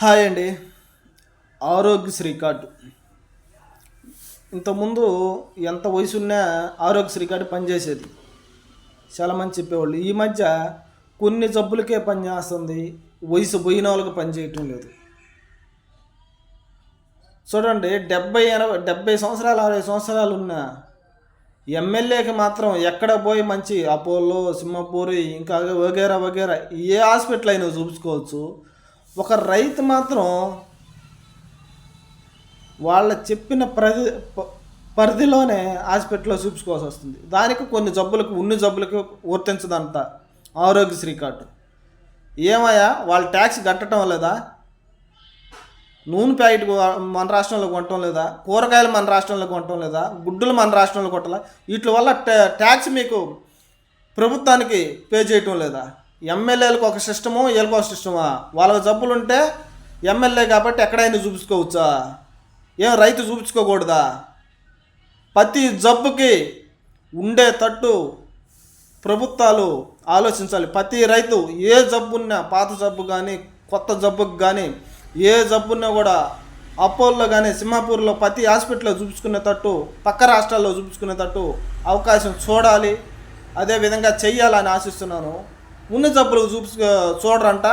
Hi అండి. Aarogyasri card ఇంతకుముందు ఎంత వయసున్నా ఆరోగ్యశ్రీ కార్డు పనిచేసేది. చాలామంది చెప్పేవాళ్ళు. ఈ మధ్య కొన్ని జబ్బులకే పనిచేస్తుంది, వయసు పోయిన వాళ్ళకి పనిచేయటం లేదు. చూడండి, 70 సంవత్సరాలు 60 సంవత్సరాలు ఉన్న ఎమ్మెల్యేకి మాత్రం ఎక్కడ పోయి మంచి అపోలో, సింహపూరి, ఇంకా వగేరా వగేరా ఏ హాస్పిటల్ అయినా చూపించుకోవచ్చు. ఒక రైతు మాత్రం వాళ్ళ చెప్పిన పరిధిలోనే హాస్పిటల్లో చూపించుకోవాల్సి వస్తుంది. దానికి కొన్ని జబ్బులకు ఉన్ని జబ్బులకు వర్తించదంట ఆరోగ్యశ్రీ కార్డు. ఏమయ్యా, వాళ్ళు ట్యాక్స్ కట్టడం లేదా? నూనె ప్యాకెట్ మన రాష్ట్రంలో కొనటం లేదా? కూరగాయలు మన రాష్ట్రంలో కొనటం లేదా? గుడ్డులు మన రాష్ట్రంలో కొట్టాలా? వీటి వల్ల ట్యాక్స్ మీకు ప్రభుత్వానికి పే చేయటం లేదా? ఎమ్మెల్యేలకు ఒక సిస్టము, వీళ్ళకి ఒక సిస్టమా? వాళ్ళకి జబ్బులు ఉంటే ఎమ్మెల్యే కాబట్టి ఎక్కడైనా చూపించుకోవచ్చా? ఏం రైతు చూపించుకోకూడదా? ప్రతి జబ్బుకి ఉండేటట్టు ప్రభుత్వాలు ఆలోచించాలి. ప్రతి రైతు ఏ జబ్బున్నా, పాత జబ్బు కానీ కొత్త జబ్బుకి కానీ ఏ జబ్బున్నా కూడా అపోలో కానీ సింహాపూర్లో ప్రతి హాస్పిటల్లో చూపించుకునేటట్టు, పక్క రాష్ట్రాల్లో చూపించుకునేటట్టు అవకాశం చూడాలి. అదేవిధంగా చెయ్యాలని ఆశిస్తున్నాను. ఉన్న జబ్బులకు చూడరంట,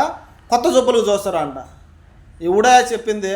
కొత్త జబ్బులకు చూస్తారంట. ఎవడా చెప్పింది?